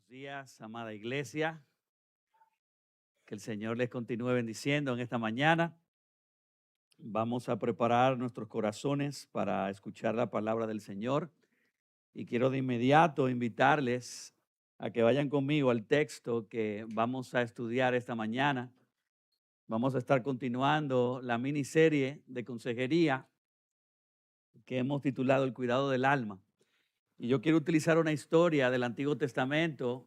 Buenos días, amada iglesia. Que el Señor les continúe bendiciendo en esta mañana. Vamos a preparar nuestros corazones para escuchar la palabra del Señor. Y quiero de inmediato invitarles a que vayan conmigo al texto que vamos a estudiar esta mañana. Vamos a estar continuando la miniserie de consejería que hemos titulado El cuidado del alma. Y yo quiero utilizar una historia del Antiguo Testamento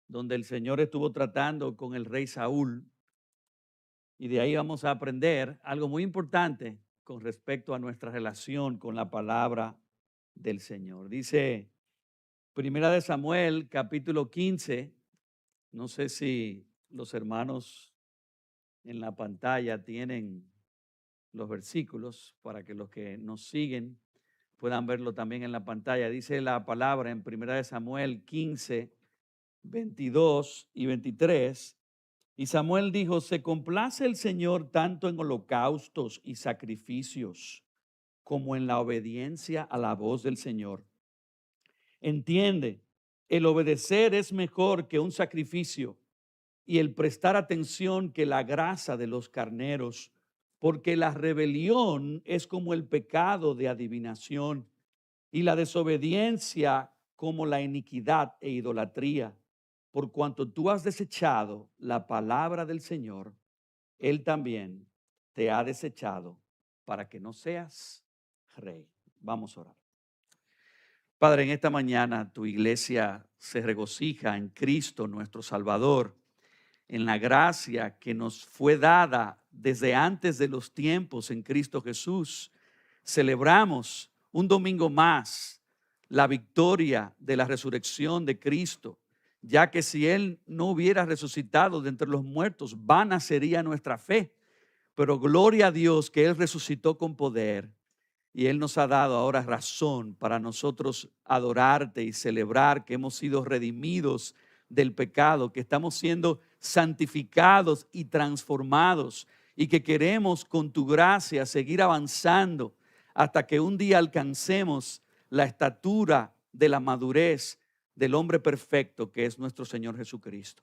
donde el Señor estuvo tratando con el rey Saúl, y de ahí vamos a aprender algo muy importante con respecto a nuestra relación con la palabra del Señor. Dice Primera de Samuel, capítulo 15, no sé si los hermanos en la pantalla tienen los versículos para que los que nos siguen puedan verlo también en la pantalla. Dice la palabra en Primera de Samuel 15, 22 y 23. Y Samuel dijo: se complace el Señor tanto en holocaustos y sacrificios como en la obediencia a la voz del Señor. Entiende, el obedecer es mejor que un sacrificio y el prestar atención que la grasa de los carneros, porque la rebelión es como el pecado de adivinación y la desobediencia como la iniquidad e idolatría. Por cuanto tú has desechado la palabra del Señor, Él también te ha desechado para que no seas rey. Vamos a orar. Padre, en esta mañana tu iglesia se regocija en Cristo nuestro Salvador, en la gracia que nos fue dada desde antes de los tiempos en Cristo Jesús. Celebramos un domingo más la victoria de la resurrección de Cristo, ya que si Él no hubiera resucitado de entre los muertos, vana sería nuestra fe. Pero gloria a Dios que Él resucitó con poder y Él nos ha dado ahora razón para nosotros adorarte y celebrar que hemos sido redimidos del pecado, que estamos siendo santificados y transformados y que queremos con tu gracia seguir avanzando hasta que un día alcancemos la estatura de la madurez del hombre perfecto que es nuestro Señor Jesucristo.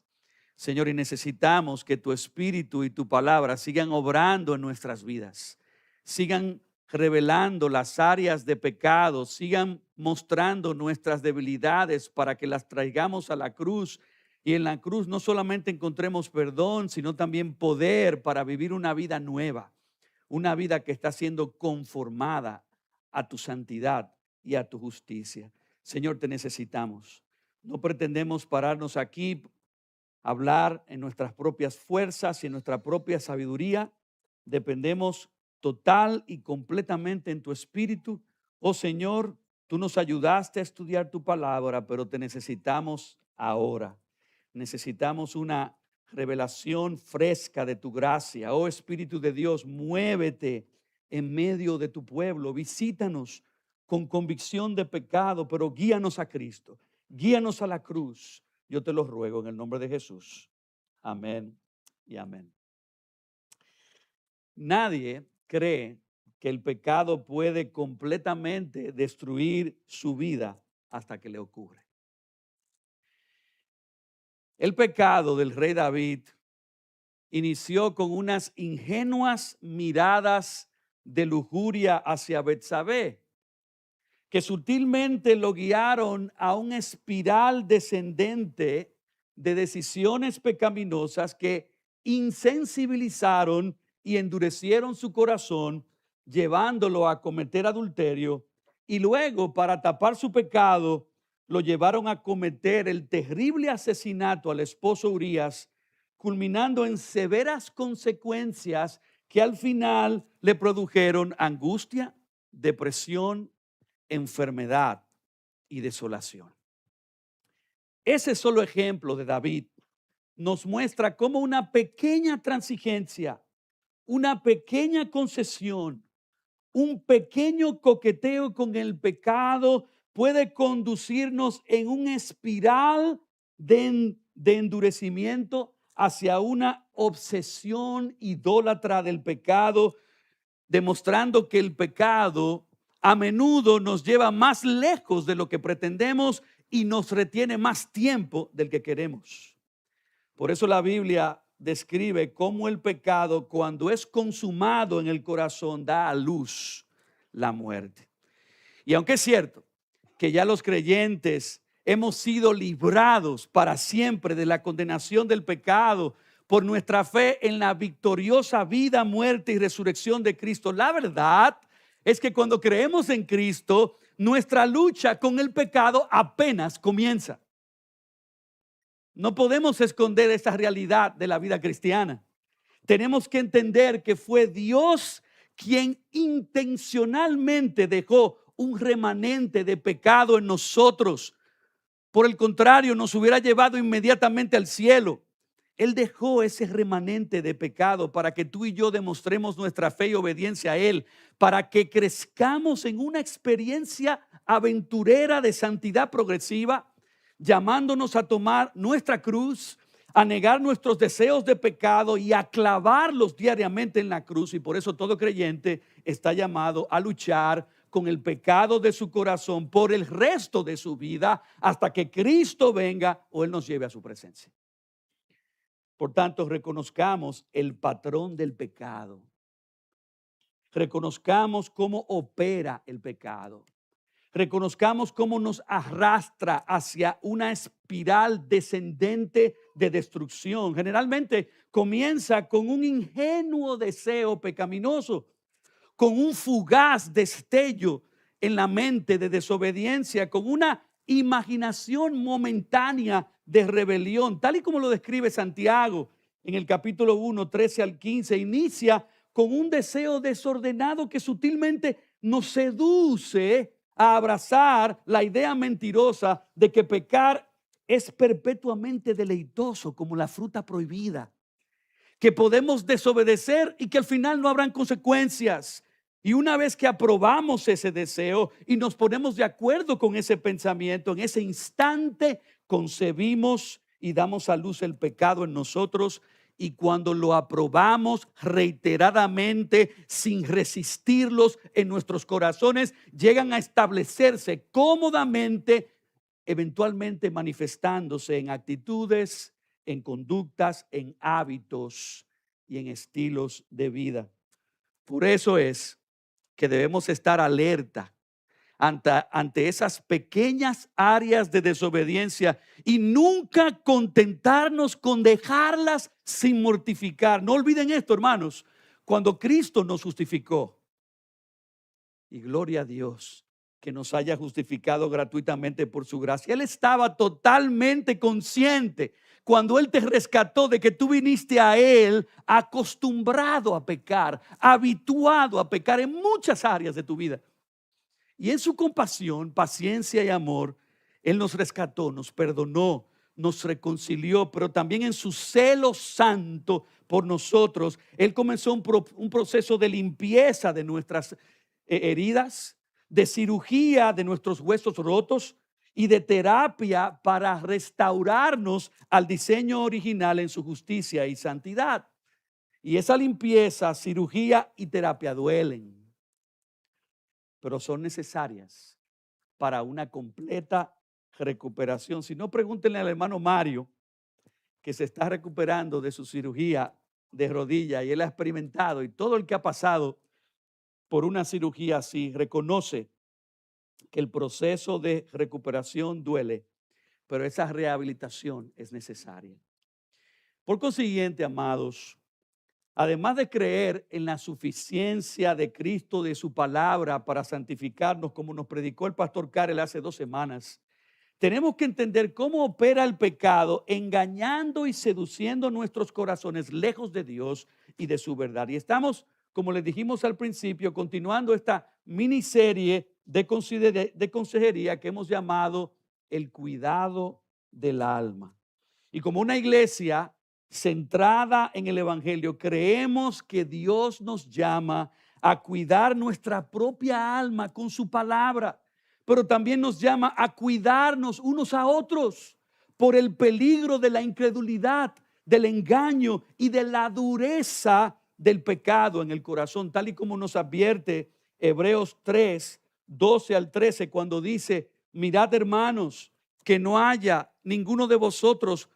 Señor, y necesitamos que tu Espíritu y tu palabra sigan obrando en nuestras vidas, sigan revelando las áreas de pecado, sigan mostrando nuestras debilidades para que las traigamos a la cruz, y en la cruz no solamente encontremos perdón, sino también poder para vivir una vida nueva, una vida que está siendo conformada a tu santidad y a tu justicia. Señor, te necesitamos. No pretendemos pararnos aquí, hablar en nuestras propias fuerzas y en nuestra propia sabiduría. Dependemos total y completamente en tu Espíritu. Oh Señor, tú nos ayudaste a estudiar tu palabra, pero te necesitamos ahora. Necesitamos una revelación fresca de tu gracia. Oh Espíritu de Dios, muévete en medio de tu pueblo. Visítanos con convicción de pecado, pero guíanos a Cristo. Guíanos a la cruz. Yo te lo ruego en el nombre de Jesús. Amén y amén. Nadie cree que el pecado puede completamente destruir su vida hasta que le ocurre. El pecado del rey David inició con unas ingenuas miradas de lujuria hacia Betsabé, que sutilmente lo guiaron a una espiral descendente de decisiones pecaminosas que insensibilizaron y endurecieron su corazón, llevándolo a cometer adulterio, y luego, para tapar su pecado, lo llevaron a cometer el terrible asesinato al esposo Urías, culminando en severas consecuencias que al final le produjeron angustia, depresión, enfermedad y desolación. Ese solo ejemplo de David nos muestra cómo una pequeña transigencia, una pequeña concesión, un pequeño coqueteo con el pecado puede conducirnos en una espiral de endurecimiento hacia una obsesión idólatra del pecado, demostrando que el pecado a menudo nos lleva más lejos de lo que pretendemos y nos retiene más tiempo del que queremos. Por eso la Biblia describe cómo el pecado, cuando es consumado en el corazón, da a luz la muerte. Y aunque es cierto que ya los creyentes hemos sido librados para siempre de la condenación del pecado por nuestra fe en la victoriosa vida, muerte y resurrección de Cristo, la verdad es que cuando creemos en Cristo, nuestra lucha con el pecado apenas comienza. No podemos esconder esa realidad de la vida cristiana. Tenemos que entender que fue Dios quien intencionalmente dejó un remanente de pecado en nosotros. Por el contrario, nos hubiera llevado inmediatamente al cielo. Él dejó ese remanente de pecado para que tú y yo demostremos nuestra fe y obediencia a Él, para que crezcamos en una experiencia aventurera de santidad progresiva, llamándonos a tomar nuestra cruz, a negar nuestros deseos de pecado y a clavarlos diariamente en la cruz. Y por eso todo creyente está llamado a luchar con el pecado de su corazón por el resto de su vida hasta que Cristo venga o Él nos lleve a su presencia. Por tanto, reconozcamos el patrón del pecado. Reconozcamos cómo opera el pecado. Reconozcamos cómo nos arrastra hacia una espiral descendente de destrucción. Generalmente comienza con un ingenuo deseo pecaminoso, con un fugaz destello en la mente de desobediencia, con una imaginación momentánea de rebelión, tal y como lo describe Santiago en el capítulo 1, 13 al 15. Inicia con un deseo desordenado que sutilmente nos seduce a abrazar la idea mentirosa de que pecar es perpetuamente deleitoso como la fruta prohibida, que podemos desobedecer y que al final no habrán consecuencias. Y una vez que aprobamos ese deseo y nos ponemos de acuerdo con ese pensamiento, en ese instante concebimos y damos a luz el pecado en nosotros. Y cuando lo aprobamos reiteradamente, sin resistirlos en nuestros corazones, llegan a establecerse cómodamente, eventualmente manifestándose en actitudes, en conductas, en hábitos y en estilos de vida. Por eso es que debemos estar alerta ante esas pequeñas áreas de desobediencia y nunca contentarnos con dejarlas sin mortificar. No olviden esto, hermanos, cuando Cristo nos justificó, y gloria a Dios que nos haya justificado gratuitamente por su gracia. Él estaba totalmente consciente cuando Él te rescató de que tú viniste a Él acostumbrado a pecar, habituado a pecar en muchas áreas de tu vida. Y en su compasión, paciencia y amor, Él nos rescató, nos perdonó, nos reconcilió, pero también en su celo santo por nosotros, Él comenzó un proceso de limpieza de nuestras heridas, de cirugía de nuestros huesos rotos y de terapia para restaurarnos al diseño original en su justicia y santidad. Y esa limpieza, cirugía y terapia duelen, pero son necesarias para una completa recuperación. Si no, pregúntenle al hermano Mario, que se está recuperando de su cirugía de rodilla y él ha experimentado, y todo el que ha pasado por una cirugía así reconoce que el proceso de recuperación duele, pero esa rehabilitación es necesaria. Por consiguiente, amados, además de creer en la suficiencia de Cristo, de su palabra para santificarnos, como nos predicó el pastor Karel hace 2 semanas, tenemos que entender cómo opera el pecado, engañando y seduciendo nuestros corazones lejos de Dios y de su verdad. Y estamos, como les dijimos al principio, continuando esta miniserie de consejería que hemos llamado el cuidado del alma. Y como una iglesia centrada en el evangelio, creemos que Dios nos llama a cuidar nuestra propia alma con su palabra, pero también nos llama a cuidarnos unos a otros por el peligro de la incredulidad, del engaño y de la dureza del pecado en el corazón, tal y como nos advierte Hebreos 3, 12 al 13, cuando dice: mirad, hermanos, que no haya ninguno de vosotros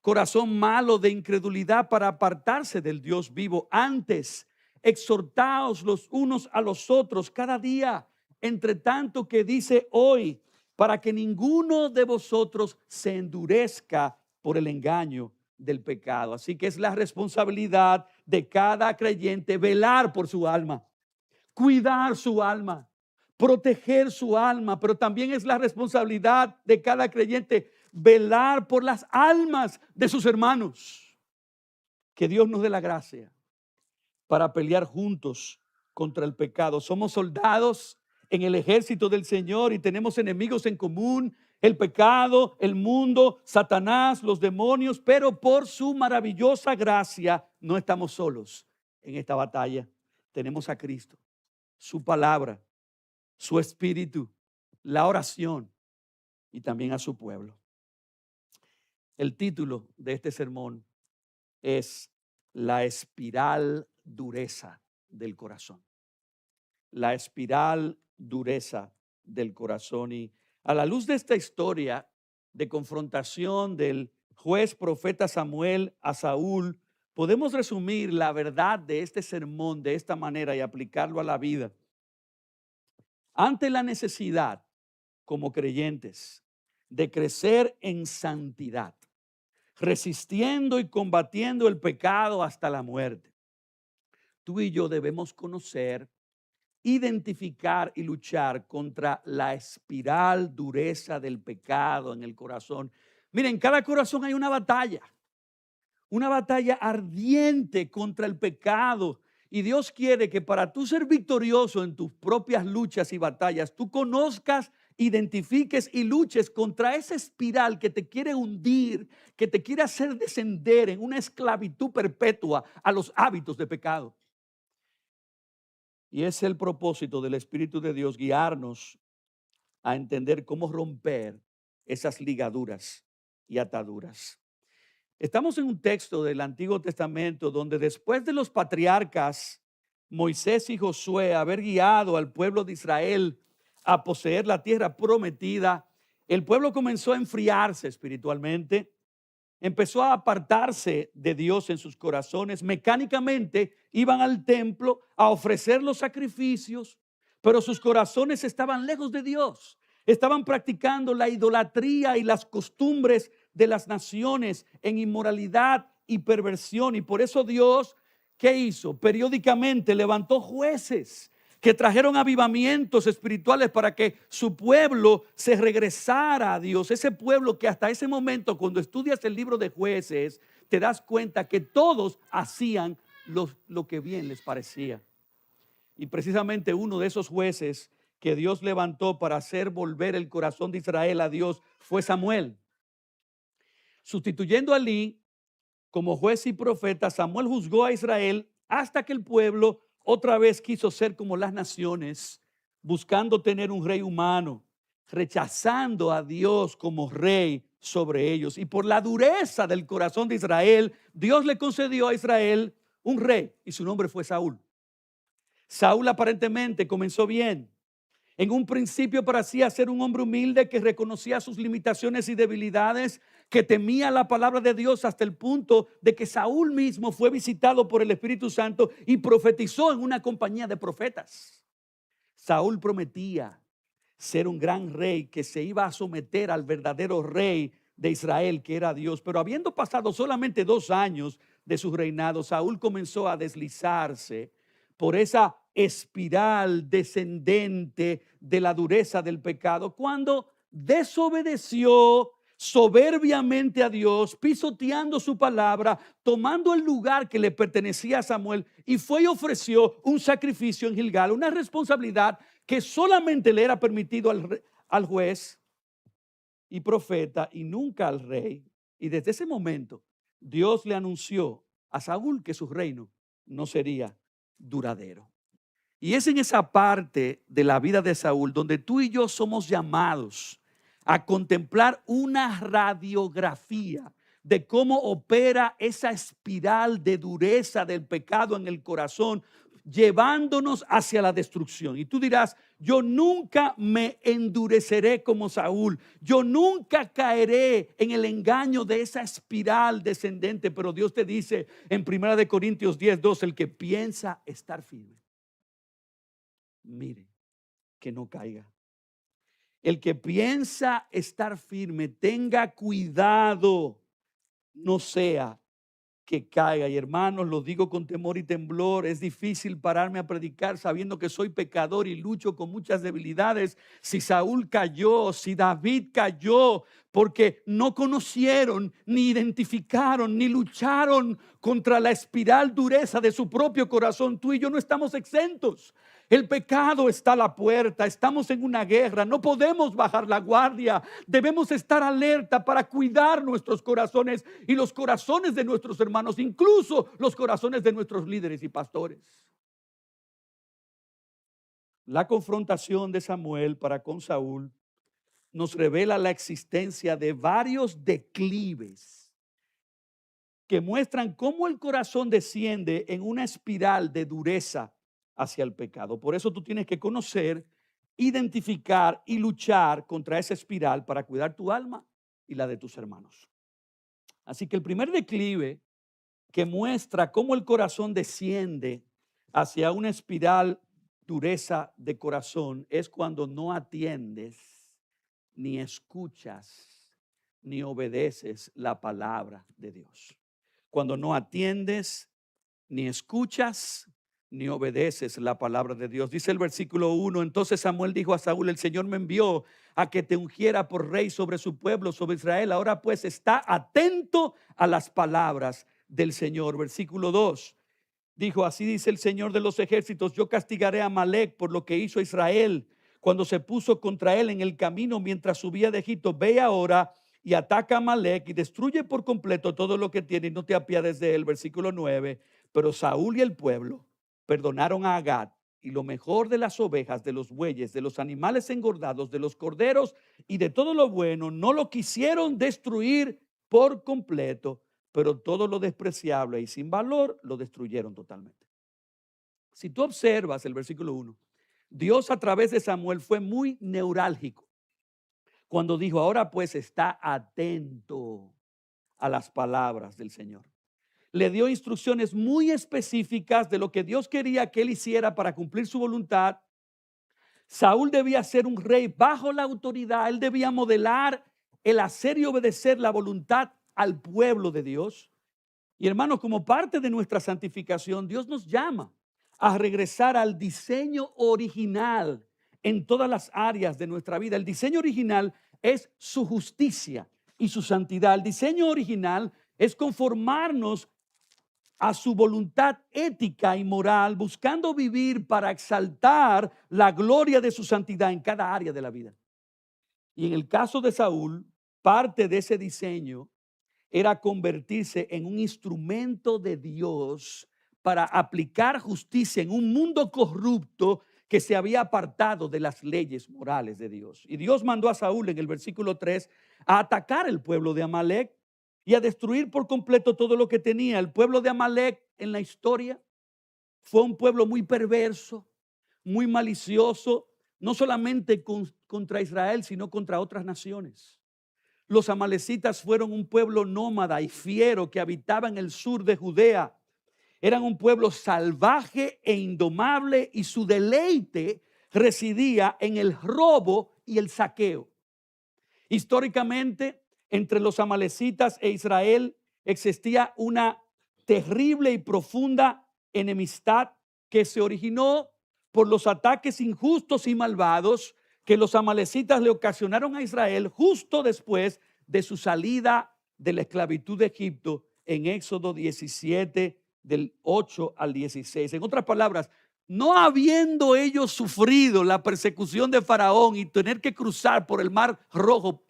corazón malo de incredulidad para apartarse del Dios vivo. Antes, exhortaos los unos a los otros cada día, entre tanto que dice hoy, para que ninguno de vosotros se endurezca por el engaño del pecado. Así que es la responsabilidad de cada creyente velar por su alma, cuidar su alma, proteger su alma, pero también es la responsabilidad de cada creyente velar por las almas de sus hermanos. Que Dios nos dé la gracia para pelear juntos contra el pecado. Somos soldados en el ejército del Señor y tenemos enemigos en común: el pecado, el mundo, Satanás, los demonios, pero por su maravillosa gracia no estamos solos en esta batalla. Tenemos a Cristo, su palabra, su espíritu, la oración y también a su pueblo. El título de este sermón es La espiral dureza del corazón. La espiral dureza del corazón. Y a la luz de esta historia de confrontación del juez profeta Samuel a Saúl, podemos resumir la verdad de este sermón de esta manera y aplicarlo a la vida. Ante la necesidad, como creyentes, de crecer en santidad, resistiendo y combatiendo el pecado hasta la muerte, tú y yo debemos conocer, identificar y luchar contra la espiral dureza del pecado en el corazón. Miren, en cada corazón hay una batalla ardiente contra el pecado. Y Dios quiere que para tú ser victorioso en tus propias luchas y batallas, tú conozcas, identifiques y luches contra esa espiral que te quiere hundir, que te quiere hacer descender en una esclavitud perpetua a los hábitos de pecado. Y es el propósito del Espíritu de Dios, guiarnos a entender cómo romper esas ligaduras y ataduras. Estamos en un texto del Antiguo Testamento donde después de los patriarcas Moisés y Josué haber guiado al pueblo de Israel a poseer la tierra prometida, el pueblo comenzó a enfriarse espiritualmente, empezó a apartarse de Dios en sus corazones. Mecánicamente iban al templo a ofrecer los sacrificios, pero sus corazones estaban lejos de Dios. Estaban practicando la idolatría y las costumbres de las naciones en inmoralidad y perversión. Y por eso Dios, ¿qué hizo? Periódicamente levantó jueces que trajeron avivamientos espirituales para que su pueblo se regresara a Dios. Ese pueblo que hasta ese momento, cuando estudias el libro de Jueces, te das cuenta que todos hacían lo que bien les parecía. Y precisamente uno de esos jueces que Dios levantó para hacer volver el corazón de Israel a Dios fue Samuel. Sustituyendo a Elí como juez y profeta, Samuel juzgó a Israel hasta que el pueblo otra vez quiso ser como las naciones, buscando tener un rey humano, rechazando a Dios como rey sobre ellos. Y por la dureza del corazón de Israel, Dios le concedió a Israel un rey y su nombre fue Saúl. Saúl aparentemente comenzó bien. En un principio parecía ser un hombre humilde que reconocía sus limitaciones y debilidades, que temía la palabra de Dios hasta el punto de que Saúl mismo fue visitado por el Espíritu Santo y profetizó en una compañía de profetas. Saúl prometía ser un gran rey que se iba a someter al verdadero rey de Israel, que era Dios. Pero habiendo pasado solamente 2 años de su reinado, Saúl comenzó a deslizarse por esa espiral descendente de la dureza del pecado, cuando desobedeció soberbiamente a Dios, pisoteando su palabra, tomando el lugar que le pertenecía a Samuel, y fue y ofreció un sacrificio en Gilgal, una responsabilidad que solamente le era permitido al juez y profeta y nunca al rey. Y desde ese momento Dios le anunció a Saúl que su reino no sería duradero. Y es en esa parte de la vida de Saúl donde tú y yo somos llamados a contemplar una radiografía de cómo opera esa espiral de dureza del pecado en el corazón, llevándonos hacia la destrucción. Y tú dirás, yo nunca me endureceré como Saúl, yo nunca caeré en el engaño de esa espiral descendente. Pero Dios te dice en 1 Corintios 10:2, el que piensa estar firme, mire que no caiga. El que piensa estar firme, tenga cuidado, no sea que caiga. Y hermanos, lo digo con temor y temblor, es difícil pararme a predicar sabiendo que soy pecador y lucho con muchas debilidades. Si Saúl cayó, si David cayó, porque no conocieron, ni identificaron, ni lucharon contra la espiral dureza de su propio corazón, tú y yo no estamos exentos. El pecado está a la puerta, estamos en una guerra, no podemos bajar la guardia, debemos estar alerta para cuidar nuestros corazones y los corazones de nuestros hermanos, incluso los corazones de nuestros líderes y pastores. La confrontación de Samuel para con Saúl nos revela la existencia de varios declives que muestran cómo el corazón desciende en una espiral de dureza hacia el pecado. Por eso tú tienes que conocer, identificar y luchar contra esa espiral para cuidar tu alma y la de tus hermanos. Así que el primer declive que muestra cómo el corazón desciende hacia una espiral dureza de corazón es cuando no atiendes, ni escuchas, ni obedeces la palabra de Dios. Cuando no atiendes, ni escuchas, ni obedeces la palabra de Dios. Dice el versículo 1, entonces Samuel dijo a Saúl, el Señor me envió a que te ungiera por rey sobre su pueblo, sobre Israel. Ahora pues está atento a las palabras del Señor. Versículo 2, dijo, así dice el Señor de los ejércitos, yo castigaré a Amalek por lo que hizo Israel cuando se puso contra él en el camino mientras subía de Egipto. Ve ahora y ataca a Amalek y destruye por completo todo lo que tiene y no te apiades de él. Versículo 9, pero Saúl y el pueblo perdonaron a Agag y lo mejor de las ovejas, de los bueyes, de los animales engordados, de los corderos y de todo lo bueno. No lo quisieron destruir por completo, pero todo lo despreciable y sin valor lo destruyeron totalmente. Si tú observas el versículo 1, Dios a través de Samuel fue muy neurálgico cuando dijo, ahora pues está atento a las palabras del Señor. Le dio instrucciones muy específicas de lo que Dios quería que él hiciera para cumplir su voluntad. Saúl debía ser un rey bajo la autoridad. Él debía modelar el hacer y obedecer la voluntad al pueblo de Dios. Y hermanos, como parte de nuestra santificación, Dios nos llama a regresar al diseño original en todas las áreas de nuestra vida. El diseño original es su justicia y su santidad. El diseño original es conformarnos a su voluntad ética y moral, buscando vivir para exaltar la gloria de su santidad en cada área de la vida. Y en el caso de Saúl, parte de ese diseño era convertirse en un instrumento de Dios para aplicar justicia en un mundo corrupto que se había apartado de las leyes morales de Dios. Y Dios mandó a Saúl en el versículo 3 a atacar el pueblo de Amalek y a destruir por completo todo lo que tenía. El pueblo de Amalek en la historia fue un pueblo muy perverso, muy malicioso, no solamente contra Israel, sino contra otras naciones. Los amalecitas fueron un pueblo nómada y fiero que habitaba en el sur de Judea. Eran un pueblo salvaje e indomable y su deleite residía en el robo y el saqueo. Históricamente, entre los amalecitas e Israel existía una terrible y profunda enemistad que se originó por los ataques injustos y malvados que los amalecitas le ocasionaron a Israel justo después de su salida de la esclavitud de Egipto en Éxodo 17 del 8 al 16. En otras palabras, no habiendo ellos sufrido la persecución de Faraón y tener que cruzar por el Mar Rojo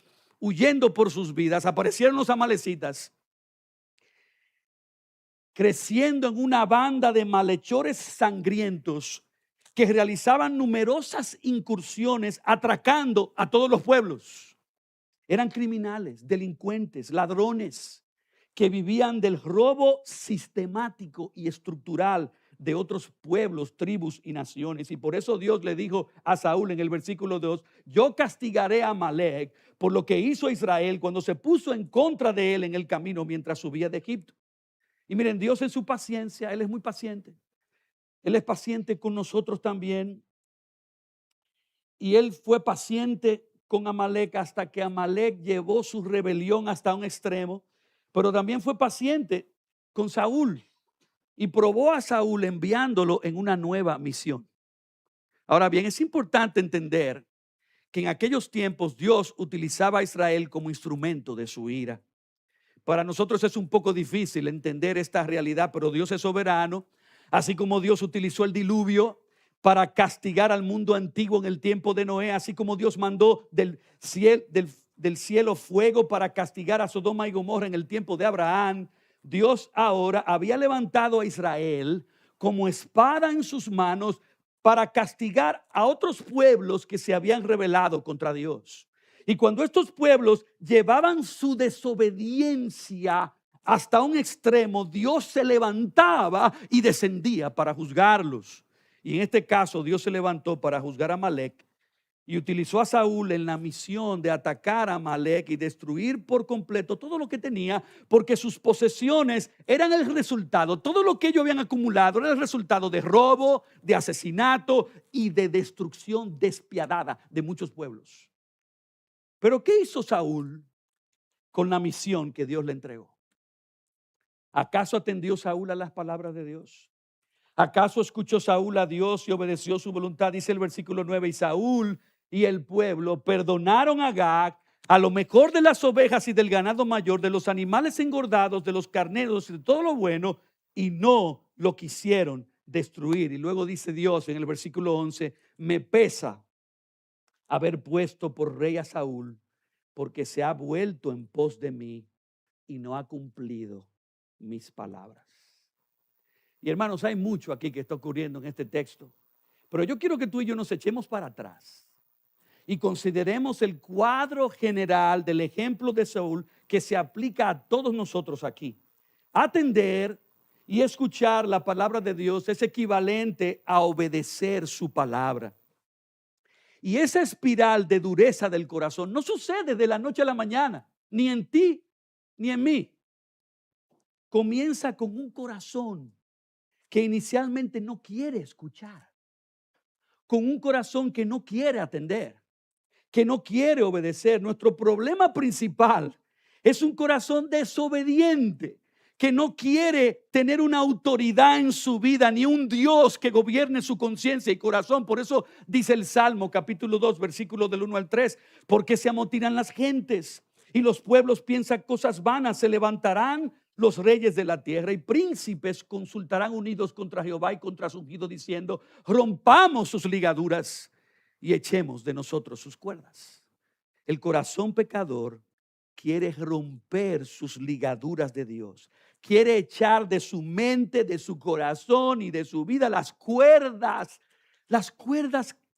huyendo por sus vidas, aparecieron los amalecitas creciendo en una banda de malhechores sangrientos que realizaban numerosas incursiones atracando a todos los pueblos. Eran criminales, delincuentes, ladrones que vivían del robo sistemático y estructural de otros pueblos, tribus y naciones. Y por eso Dios le dijo a Saúl en el versículo 2, yo castigaré a Amalek por lo que hizo Israel cuando se puso en contra de él en el camino mientras subía de Egipto. Y miren, Dios en su paciencia, Él es muy paciente. Él es paciente con nosotros también. Y Él fue paciente con Amalek hasta que Amalek llevó su rebelión hasta un extremo. Pero también fue paciente con Saúl y probó a Saúl enviándolo en una nueva misión. Ahora bien, es importante entender que en aquellos tiempos Dios utilizaba a Israel como instrumento de su ira. Para nosotros es un poco difícil entender esta realidad, pero Dios es soberano. Así como Dios utilizó el diluvio para castigar al mundo antiguo en el tiempo de Noé, así como Dios mandó del cielo fuego para castigar a Sodoma y Gomorra en el tiempo de Abraham, Dios ahora había levantado a Israel como espada en sus manos para castigar a otros pueblos que se habían rebelado contra Dios. Y cuando estos pueblos llevaban su desobediencia hasta un extremo, Dios se levantaba y descendía para juzgarlos. Y en este caso Dios se levantó para juzgar a Amalek y utilizó a Saúl en la misión de atacar a Amalek y destruir por completo todo lo que tenía, porque sus posesiones eran el resultado, todo lo que ellos habían acumulado era el resultado de robo, de asesinato y de destrucción despiadada de muchos pueblos. Pero ¿qué hizo Saúl con la misión que Dios le entregó? ¿Acaso atendió Saúl a las palabras de Dios? ¿Acaso escuchó Saúl a Dios y obedeció su voluntad? Dice el versículo 9, y Saúl y el pueblo perdonaron a Agag, a lo mejor de las ovejas y del ganado mayor, de los animales engordados, de los carneros y de todo lo bueno, y no lo quisieron destruir. Y luego dice Dios en el versículo 11, me pesa haber puesto por rey a Saúl, porque se ha vuelto en pos de mí y no ha cumplido mis palabras. Y hermanos, hay mucho aquí que está ocurriendo en este texto, pero yo quiero que tú y yo nos echemos para atrás y consideremos el cuadro general del ejemplo de Saúl que se aplica a todos nosotros aquí. Atender y escuchar la palabra de Dios es equivalente a obedecer su palabra. Y esa espiral de dureza del corazón no sucede de la noche a la mañana, ni en ti, ni en mí. Comienza con un corazón que inicialmente no quiere escuchar, con un corazón que no quiere atender, que no quiere obedecer. Nuestro problema principal es un corazón desobediente, que no quiere tener una autoridad en su vida, ni un Dios que gobierne su conciencia y corazón. Por eso dice el Salmo capítulo 2, versículos del 1 al 3, porque se amotinan las gentes y los pueblos piensan cosas vanas, se levantarán los reyes de la tierra y príncipes consultarán unidos contra Jehová y contra su ungido, diciendo, rompamos sus ligaduras y echemos de nosotros sus cuerdas. El corazón pecador quiere romper sus ligaduras de Dios, quiere echar de su mente, de su corazón y de su vida las cuerdas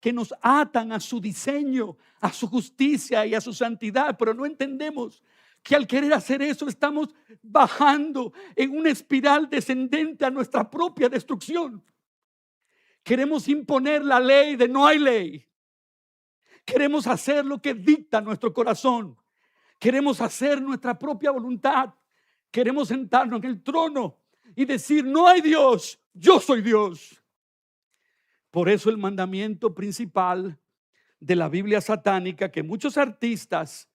que nos atan a su diseño, a su justicia y a su santidad. Pero no entendemos que al querer hacer eso estamos bajando en una espiral descendente a nuestra propia destrucción. Queremos imponer la ley de no hay ley. Queremos hacer lo que dicta nuestro corazón. Queremos hacer nuestra propia voluntad. Queremos sentarnos en el trono y decir, no hay Dios, yo soy Dios. Por eso el mandamiento principal de la Biblia satánica, que muchos artistas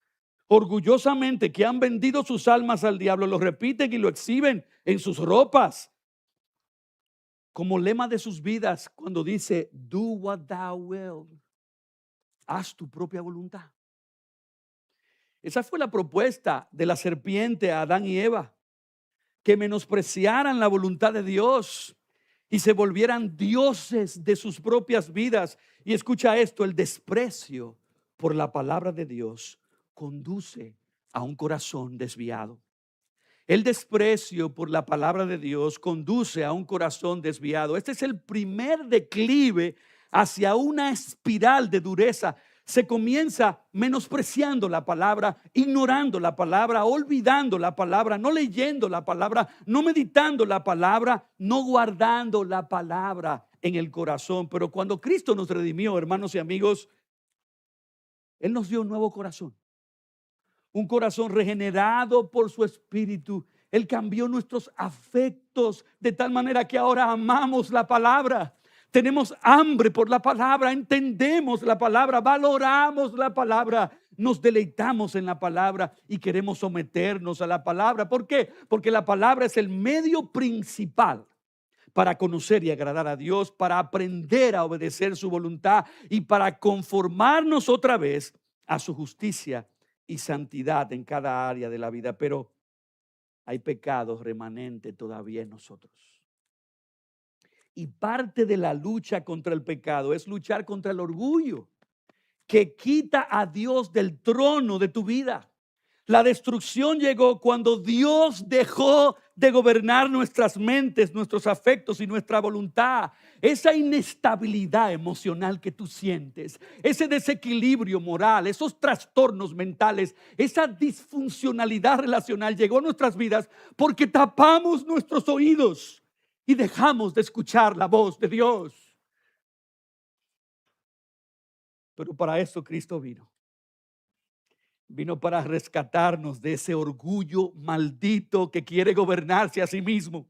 orgullosamente que han vendido sus almas al diablo, lo repiten y lo exhiben en sus ropas como lema de sus vidas, cuando dice, do what thou wilt, haz tu propia voluntad. Esa fue la propuesta de la serpiente a Adán y Eva, que menospreciaran la voluntad de Dios y se volvieran dioses de sus propias vidas. Y escucha esto, el desprecio por la palabra de Dios conduce a un corazón desviado. El desprecio por la palabra de Dios conduce a un corazón desviado. Este es el primer declive hacia una espiral de dureza. se comienza menospreciando la palabra, ignorando la palabra, olvidando la palabra, no leyendo la palabra, no meditando la palabra, no guardando la palabra en el corazón. Pero cuando Cristo nos redimió, hermanos y amigos, Él nos dio un nuevo corazón. Un corazón regenerado por su Espíritu. Él cambió nuestros afectos de tal manera que ahora amamos la palabra. Tenemos hambre por la palabra, entendemos la palabra, valoramos la palabra, nos deleitamos en la palabra y queremos someternos a la palabra. ¿Por qué? Porque la palabra es el medio principal para conocer y agradar a Dios, para aprender a obedecer su voluntad y para conformarnos otra vez a su justicia y santidad en cada área de la vida. Pero hay pecados remanentes todavía en nosotros. Y parte de la lucha contra el pecado es luchar contra el orgullo que quita a Dios del trono de tu vida. La destrucción llegó cuando Dios dejó de gobernar nuestras mentes, nuestros afectos y nuestra voluntad. Esa inestabilidad emocional que tú sientes, ese desequilibrio moral, esos trastornos mentales, esa disfuncionalidad relacional llegó a nuestras vidas porque tapamos nuestros oídos y dejamos de escuchar la voz de Dios. Pero para eso Cristo vino. Vino para rescatarnos de ese orgullo maldito que quiere gobernarse a sí mismo.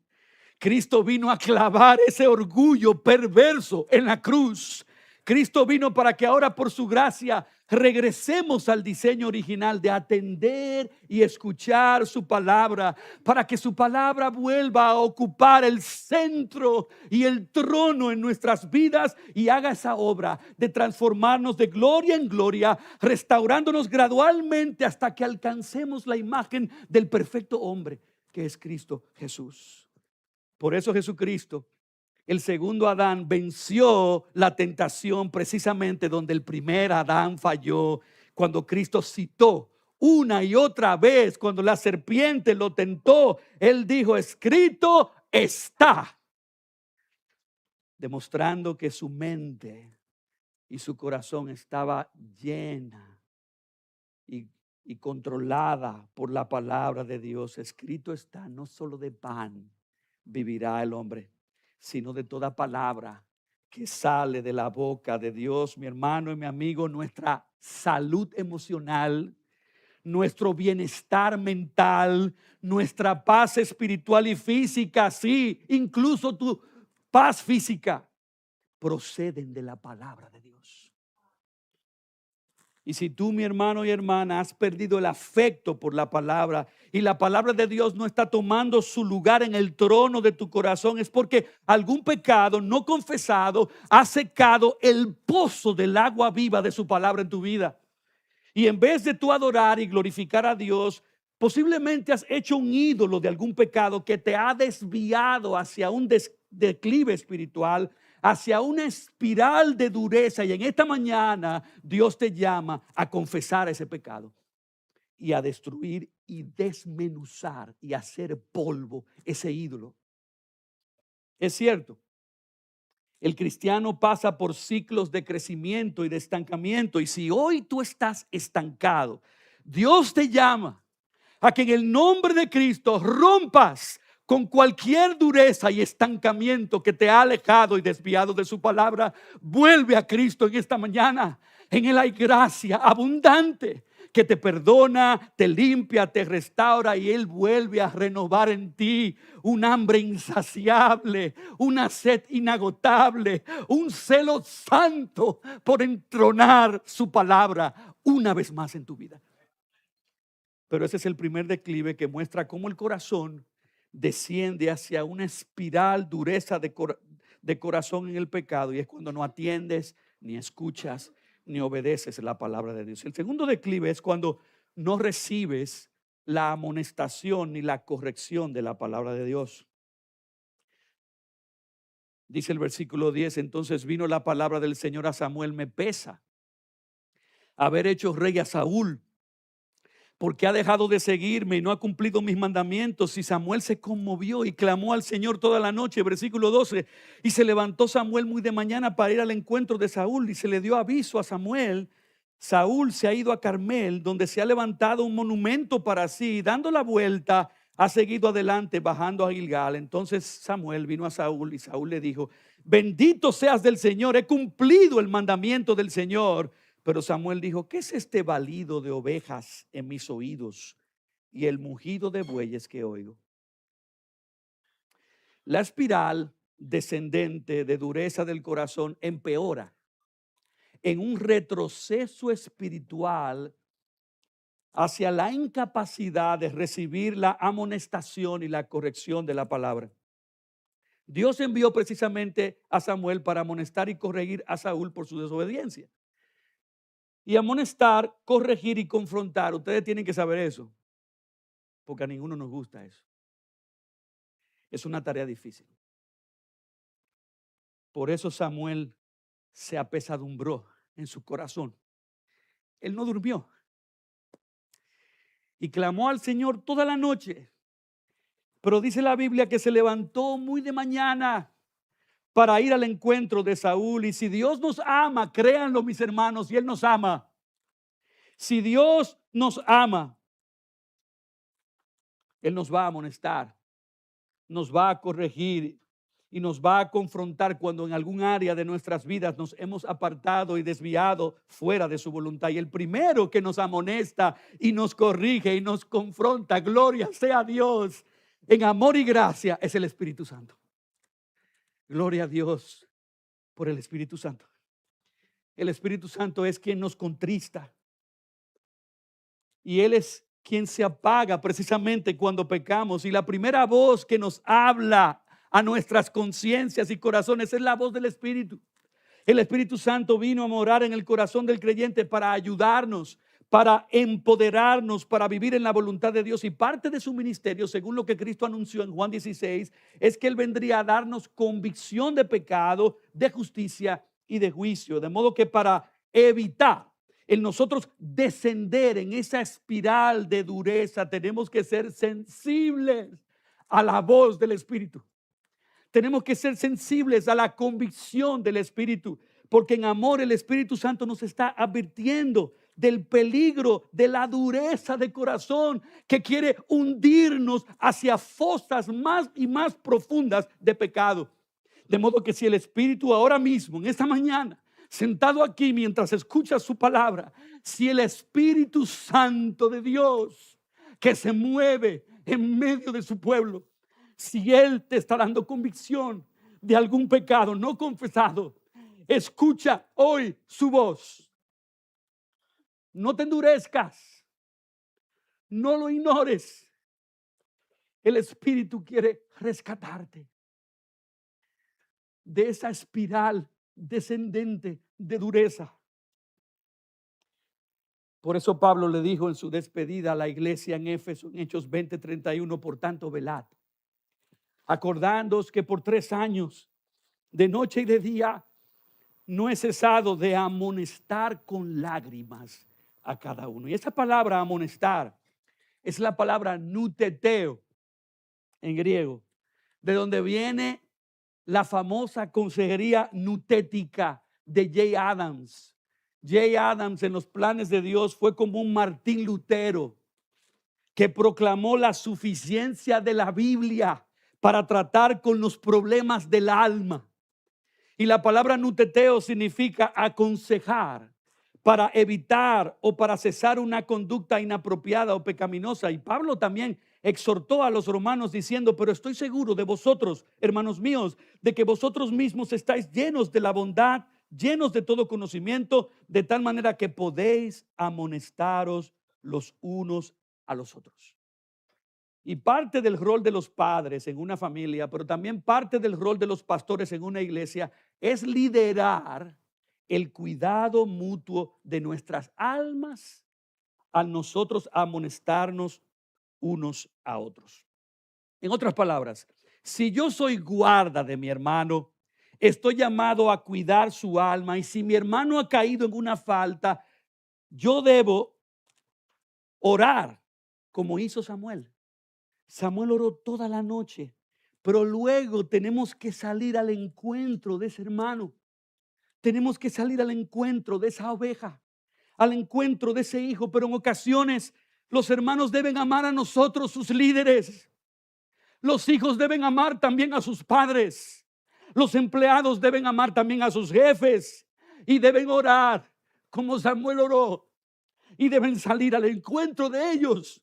Cristo vino a clavar ese orgullo perverso en la cruz. Cristo vino para que ahora por su gracia regresemos al diseño original de atender y escuchar su palabra, para que su palabra vuelva a ocupar el centro y el trono en nuestras vidas y haga esa obra de transformarnos de gloria en gloria, restaurándonos gradualmente hasta que alcancemos la imagen del perfecto hombre que es Cristo Jesús. Por eso Jesucristo, el segundo Adán, venció la tentación precisamente donde el primer Adán falló. Cuando Cristo citó una y otra vez, cuando la serpiente lo tentó, Él dijo: escrito está. Demostrando que su mente y su corazón estaba llena y controlada por la palabra de Dios. Escrito está, no solo de pan vivirá el hombre, sino de toda palabra que sale de la boca de Dios. Mi hermano y mi amigo, nuestra salud emocional, nuestro bienestar mental, nuestra paz espiritual y física, sí, incluso tu paz física, proceden de la palabra de Dios. Y si tú, mi hermano y hermana, has perdido el afecto por la palabra y la palabra de Dios no está tomando su lugar en el trono de tu corazón, es porque algún pecado no confesado ha secado el pozo del agua viva de su palabra en tu vida. Y en vez de tú adorar y glorificar a Dios, posiblemente has hecho un ídolo de algún pecado que te ha desviado hacia un declive espiritual, hacia una espiral de dureza. Y en esta mañana Dios te llama a confesar ese pecado y a destruir y desmenuzar y hacer polvo ese ídolo. Es cierto, el cristiano pasa por ciclos de crecimiento y de estancamiento. Y si hoy tú estás estancado, Dios te llama a que en el nombre de Cristo rompas con cualquier dureza y estancamiento que te ha alejado y desviado de su palabra. Vuelve a Cristo en esta mañana. En Él hay gracia abundante que te perdona, te limpia, te restaura, y Él vuelve a renovar en ti un hambre insaciable, una sed inagotable, un celo santo por entronar su palabra una vez más en tu vida. Pero ese es el primer declive que muestra cómo el corazón desciende hacia una espiral dureza de corazón en el pecado, y es cuando no atiendes, ni escuchas, ni obedeces la palabra de Dios. El segundo declive es cuando no recibes la amonestación ni la corrección de la palabra de Dios. Dice el versículo 10: entonces vino la palabra del Señor a Samuel: me pesa haber hecho rey a Saúl, porque ha dejado de seguirme y no ha cumplido mis mandamientos. Y Samuel se conmovió y clamó al Señor toda la noche. Versículo 12: y se levantó Samuel muy de mañana para ir al encuentro de Saúl, y se le dio aviso a Samuel Saúl se ha ido a Carmel, donde se ha levantado un monumento para sí, dando la vuelta, ha seguido adelante, bajando a Gilgal. Entonces Samuel vino a Saúl y Saúl le dijo: bendito seas del Señor, he cumplido el mandamiento del Señor. Pero Samuel dijo: ¿qué es este balido de ovejas en mis oídos y el mugido de bueyes que oigo? La espiral descendente de dureza del corazón empeora en un retroceso espiritual hacia la incapacidad de recibir la amonestación y la corrección de la palabra. Dios envió precisamente a Samuel para amonestar y corregir a Saúl por su desobediencia. Y amonestar, corregir y confrontar, ustedes tienen que saber eso, porque a ninguno nos gusta eso. Es una tarea difícil. Por eso Samuel se apesadumbró en su corazón. Él no durmió y clamó al Señor toda la noche. Pero dice la Biblia que se levantó muy de mañana para ir al encuentro de Saúl. Y si Dios nos ama, créanlo mis hermanos, y Él nos ama. Si Dios nos ama, Él nos va a amonestar, nos va a corregir y nos va a confrontar cuando en algún área de nuestras vidas nos hemos apartado y desviado fuera de su voluntad. Y el primero que nos amonesta y nos corrige y nos confronta, gloria sea a Dios, en amor y gracia, es el Espíritu Santo. Gloria a Dios por el Espíritu Santo. El Espíritu Santo es quien nos contrista. Y Él es quien se apaga precisamente cuando pecamos. Y la primera voz que nos habla a nuestras conciencias y corazones es la voz del Espíritu. El Espíritu Santo vino a morar en el corazón del creyente para ayudarnos, para empoderarnos, para vivir en la voluntad de Dios. Y parte de su ministerio, según lo que Cristo anunció en Juan 16, es que Él vendría a darnos convicción de pecado, de justicia y de juicio. De modo que para evitar el nosotros descender en esa espiral de dureza, tenemos que ser sensibles a la voz del Espíritu. Tenemos que ser sensibles a la convicción del Espíritu, porque en amor el Espíritu Santo nos está advirtiendo del peligro de la dureza de corazón que quiere hundirnos hacia fosas más y más profundas de pecado. De modo que si el Espíritu ahora mismo, en esta mañana, sentado aquí mientras escucha su palabra, si el Espíritu Santo de Dios que se mueve en medio de su pueblo, si Él te está dando convicción de algún pecado no confesado, escucha hoy su voz. No te endurezcas, no lo ignores. El Espíritu quiere rescatarte de esa espiral descendente de dureza. Por eso Pablo le dijo en su despedida a la iglesia en Éfeso, en Hechos 20:31, por tanto velad, acordándoos que por 3 años, de noche y de día, no he cesado de amonestar con lágrimas a cada uno. Y esa palabra amonestar es la palabra nuteteo en griego, de donde viene la famosa consejería nutética de Jay Adams. Jay Adams en los planes de Dios fue como un Martín Lutero que proclamó la suficiencia de la Biblia para tratar con los problemas del alma. Y la palabra nuteteo significa aconsejar para evitar o para cesar una conducta inapropiada o pecaminosa. Y Pablo también exhortó a los romanos diciendo: pero estoy seguro de vosotros, hermanos míos, de que vosotros mismos estáis llenos de la bondad, llenos de todo conocimiento, de tal manera que podéis amonestaros los unos a los otros. Y parte del rol de los padres en una familia, pero también parte del rol de los pastores en una iglesia, es liderar el cuidado mutuo de nuestras almas al nosotros amonestarnos unos a otros. En otras palabras, si yo soy guarda de mi hermano, estoy llamado a cuidar su alma, y si mi hermano ha caído en una falta, yo debo orar como hizo Samuel. Samuel oró toda la noche, pero luego tenemos que salir al encuentro de ese hermano. Tenemos que salir al encuentro de esa oveja. al encuentro de ese hijo, pero en ocasiones los hermanos deben amar a nosotros, sus líderes. Los hijos deben amar también a sus padres. Los empleados deben amar también a sus jefes y deben orar como Samuel oró y deben salir al encuentro de ellos,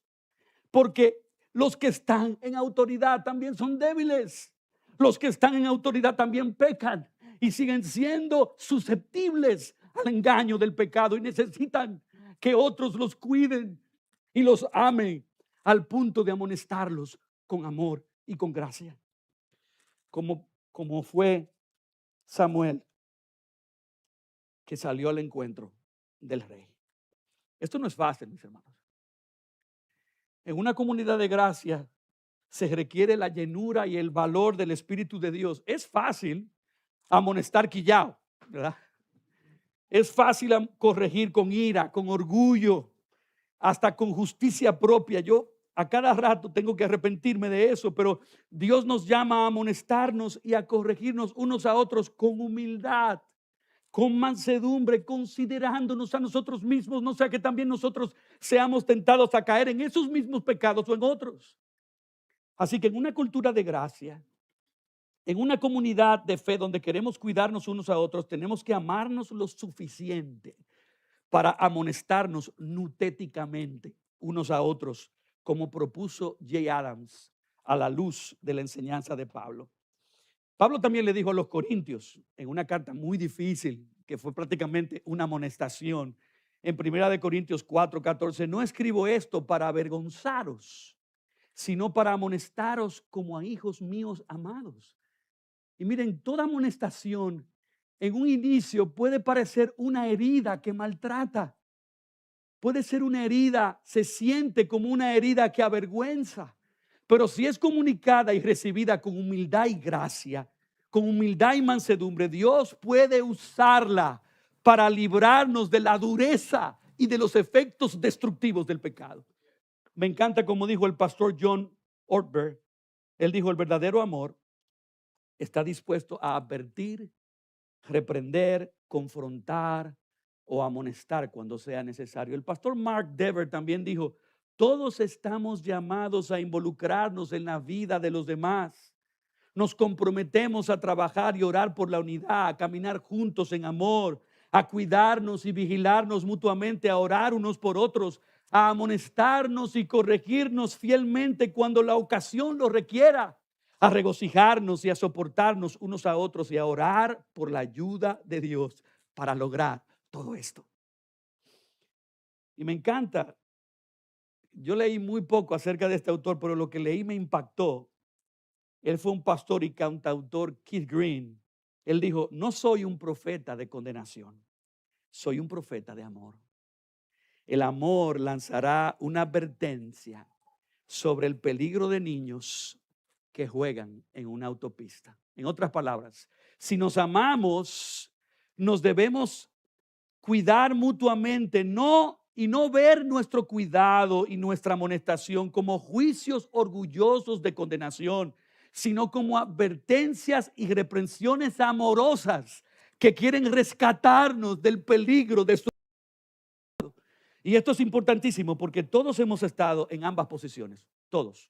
porque los que están en autoridad también son débiles. Los que están en autoridad también pecan y siguen siendo susceptibles al engaño del pecado y necesitan que otros los cuiden y los amen al punto de amonestarlos con amor y con gracia, como fue Samuel, que salió al encuentro del rey. Esto no es fácil, mis hermanos. En una comunidad de gracia se requiere la llenura y el valor del Espíritu de Dios. Es fácil amonestar quillao, ¿verdad? Es fácil corregir con ira, con orgullo, hasta con justicia propia. Yo a cada rato tengo que arrepentirme de eso, pero Dios nos llama a amonestarnos y a corregirnos unos a otros con humildad, con mansedumbre, considerándonos a nosotros mismos, no sea que también nosotros seamos tentados a caer en esos mismos pecados o en otros. Así que en una cultura de gracia, en una comunidad de fe donde queremos cuidarnos unos a otros, tenemos que amarnos lo suficiente para amonestarnos nutéticamente unos a otros, como propuso Jay Adams a la luz de la enseñanza de Pablo. Pablo también le dijo a los corintios en una carta muy difícil, que fue prácticamente una amonestación, en 1 Corintios 4:14, no escribo esto para avergonzaros, sino para amonestaros como a hijos míos amados. Y miren, toda amonestación en un inicio puede parecer una herida que maltrata. Puede ser una herida, se siente como una herida que avergüenza. Pero si es comunicada y recibida con humildad y gracia, con humildad y mansedumbre, Dios puede usarla para librarnos de la dureza y de los efectos destructivos del pecado. Me encanta como dijo el pastor John Ortberg. Él dijo: el verdadero amor está dispuesto a advertir, reprender, confrontar o amonestar cuando sea necesario. El pastor Mark Dever también dijo: todos estamos llamados a involucrarnos en la vida de los demás. Nos comprometemos a trabajar y orar por la unidad, a caminar juntos en amor, a cuidarnos y vigilarnos mutuamente, a orar unos por otros, a amonestarnos y corregirnos fielmente cuando la ocasión lo requiera, a regocijarnos y a soportarnos unos a otros y a orar por la ayuda de Dios para lograr todo esto. Y me encanta. Yo leí muy poco acerca de este autor, pero lo que leí me impactó. Él fue un pastor y cantautor, Keith Green. Él dijo: no soy un profeta de condenación, soy un profeta de amor. El amor lanzará una advertencia sobre el peligro de niños que juegan en una autopista. En otras palabras, si nos amamos, nos debemos cuidar mutuamente, y no ver nuestro cuidado y nuestra amonestación como juicios orgullosos de condenación, sino como advertencias y reprensiones amorosas que quieren rescatarnos del peligro de su. Y esto es importantísimo porque todos hemos estado en ambas posiciones, todos.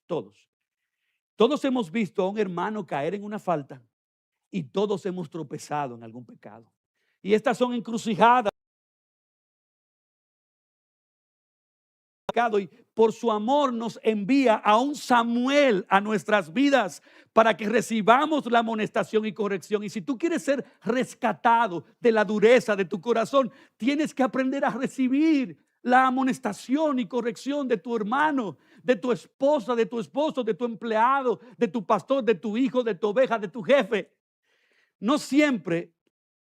Todos hemos visto a un hermano caer en una falta y todos hemos tropezado en algún pecado. Y estas son encrucijadas. Y por su amor nos envía a un Samuel a nuestras vidas para que recibamos la amonestación y corrección. Y si tú quieres ser rescatado de la dureza de tu corazón, tienes que aprender a recibir la amonestación y corrección de tu hermano, de tu esposa, de tu esposo, de tu empleado, de tu pastor, de tu hijo, de tu oveja, de tu jefe. No siempre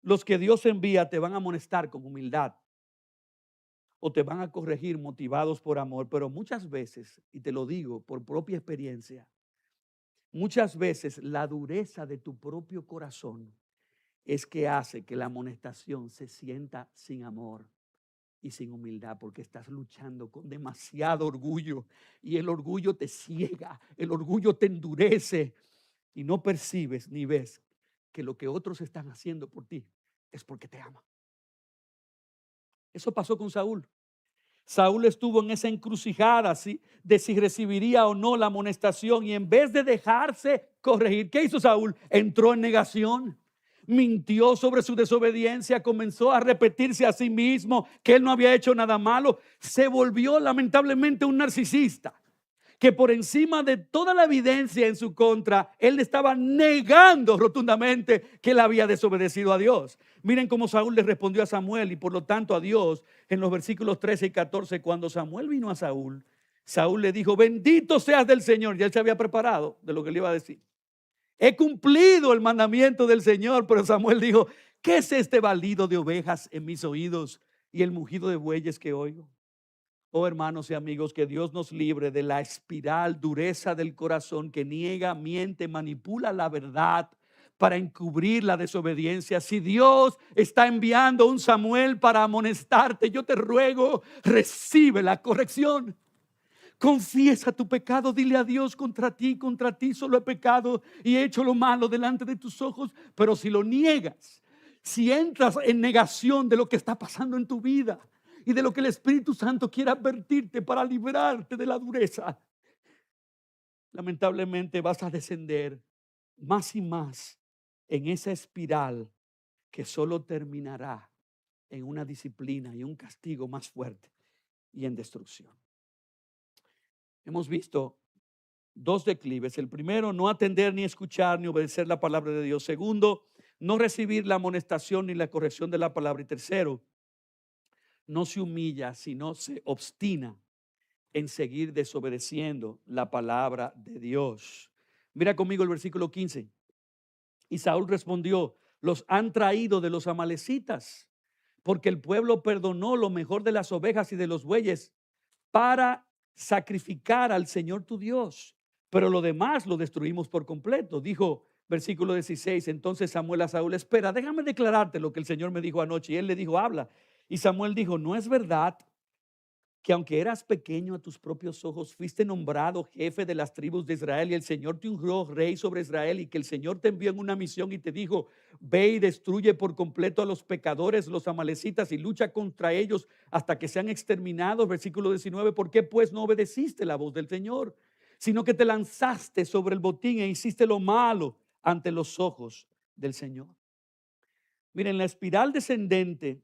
los que Dios envía te van a amonestar con humildad o te van a corregir motivados por amor, pero muchas veces, y te lo digo por propia experiencia, muchas veces la dureza de tu propio corazón es que hace que la amonestación se sienta sin amor y sin humildad, porque estás luchando con demasiado orgullo y el orgullo te ciega, el orgullo te endurece y no percibes ni ves que lo que otros están haciendo por ti es porque te aman. Eso pasó con Saúl. Saúl estuvo en esa encrucijada de si recibiría o no la amonestación, y en vez de dejarse corregir, ¿qué hizo Saúl? Entró en negación, mintió sobre su desobediencia, comenzó a repetirse a sí mismo que él no había hecho nada malo, se volvió lamentablemente un narcisista, que por encima de toda la evidencia en su contra, él estaba negando rotundamente que él había desobedecido a Dios. Miren cómo Saúl le respondió a Samuel y por lo tanto a Dios en los versículos 13 y 14. Cuando Samuel vino a Saúl, Saúl le dijo: bendito seas del Señor. Ya él se había preparado de lo que le iba a decir. He cumplido el mandamiento del Señor. Pero Samuel dijo: ¿qué es este balido de ovejas en mis oídos y el mugido de bueyes que oigo? Oh, hermanos y amigos, que Dios nos libre de la espiral dureza del corazón que niega, miente, manipula la verdad para encubrir la desobediencia. Si Dios está enviando un Samuel para amonestarte, yo te ruego, recibe la corrección. Confiesa tu pecado, dile a Dios: contra ti solo he pecado y he hecho lo malo delante de tus ojos. Pero si lo niegas, si entras en negación de lo que está pasando en tu vida y de lo que el Espíritu Santo quiere advertirte para liberarte de la dureza, lamentablemente vas a descender más y más en esa espiral que solo terminará en una disciplina y un castigo más fuerte y en destrucción. Hemos visto dos declives. El primero, no atender ni escuchar ni obedecer la palabra de Dios. Segundo, no recibir la amonestación ni la corrección de la palabra. Y tercero, no se humilla, sino se obstina en seguir desobedeciendo la palabra de Dios. Mira conmigo el versículo 15. Y Saúl respondió: los han traído de los amalecitas, porque el pueblo perdonó lo mejor de las ovejas y de los bueyes para sacrificar al Señor tu Dios, pero lo demás lo destruimos por completo. Dijo, versículo 16, entonces Samuel a Saúl: espera, déjame declararte lo que el Señor me dijo anoche. Y él le dijo: habla. Y Samuel dijo: ¿no es verdad que aunque eras pequeño a tus propios ojos, fuiste nombrado jefe de las tribus de Israel, y el Señor te ungió rey sobre Israel, y que el Señor te envió en una misión y te dijo: ve y destruye por completo a los pecadores, los amalecitas, y lucha contra ellos hasta que sean exterminados? Versículo 19, ¿por qué pues no obedeciste la voz del Señor, sino que te lanzaste sobre el botín e hiciste lo malo ante los ojos del Señor? Miren, la espiral descendente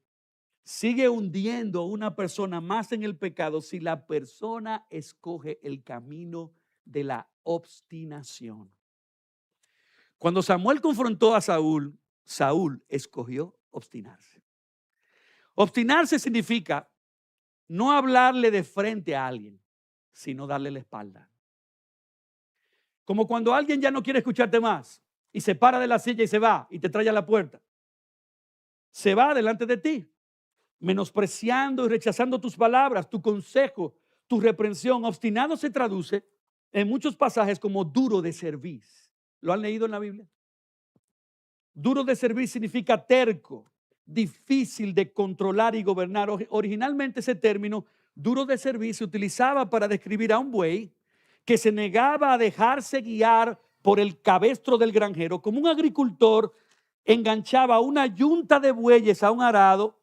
sigue hundiendo a una persona más en el pecado si la persona escoge el camino de la obstinación. Cuando Samuel confrontó a Saúl, Saúl escogió obstinarse. Obstinarse significa no hablarle de frente a alguien, sino darle la espalda. Como cuando alguien ya no quiere escucharte más y se para de la silla y se va y te trae a la puerta. Se va delante de ti, menospreciando y rechazando tus palabras, tu consejo, tu reprensión. Obstinado se traduce en muchos pasajes como duro de cerviz. ¿Lo han leído en la Biblia? Duro de cerviz significa terco, difícil de controlar y gobernar. Originalmente ese término, duro de cerviz, se utilizaba para describir a un buey que se negaba a dejarse guiar por el cabestro del granjero. Como un agricultor enganchaba una yunta de bueyes a un arado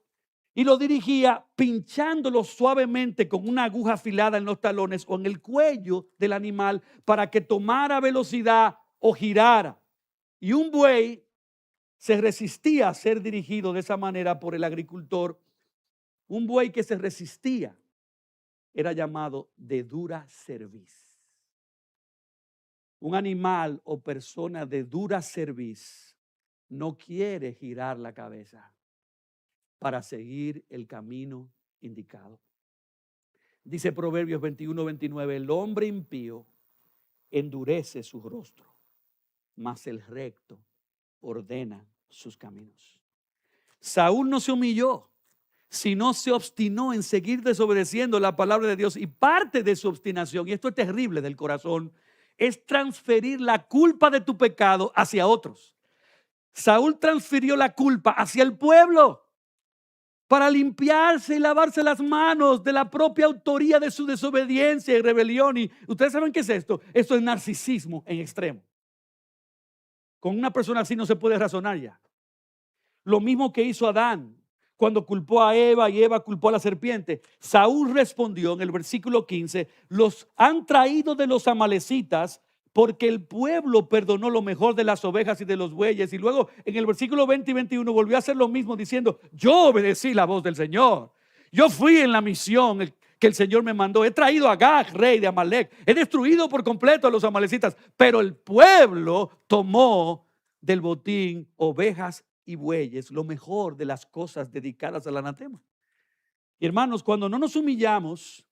y lo dirigía pinchándolo suavemente con una aguja afilada en los talones o en el cuello del animal para que tomara velocidad o girara. Y un buey se resistía a ser dirigido de esa manera por el agricultor. Un buey que se resistía era llamado de dura cerviz. Un animal o persona de dura cerviz no quiere girar la cabeza para seguir el camino indicado. Dice Proverbios 21-29, el hombre impío endurece su rostro, mas el recto ordena sus caminos. Saúl no se humilló, sino se obstinó en seguir desobedeciendo la palabra de Dios. Y parte de su obstinación, y esto es terrible del corazón, es transferir la culpa de tu pecado hacia otros. Saúl transfirió la culpa hacia el pueblo para limpiarse y lavarse las manos de la propia autoría de su desobediencia y rebelión. Y ustedes saben qué es esto. Esto es narcisismo en extremo. Con una persona así no se puede razonar ya. Lo mismo que hizo Adán cuando culpó a Eva y Eva culpó a la serpiente. Saúl respondió en el versículo 15, los han traído de los amalecitas porque el pueblo perdonó lo mejor de las ovejas y de los bueyes. Y luego en el versículo 20 y 21 volvió a hacer lo mismo diciendo, yo obedecí la voz del Señor. Yo fui en la misión que el Señor me mandó. He traído a Agag, rey de Amalek. He destruido por completo a los amalecitas. Pero el pueblo tomó del botín ovejas y bueyes, lo mejor de las cosas dedicadas al anatema. Y hermanos, cuando no nos humillamos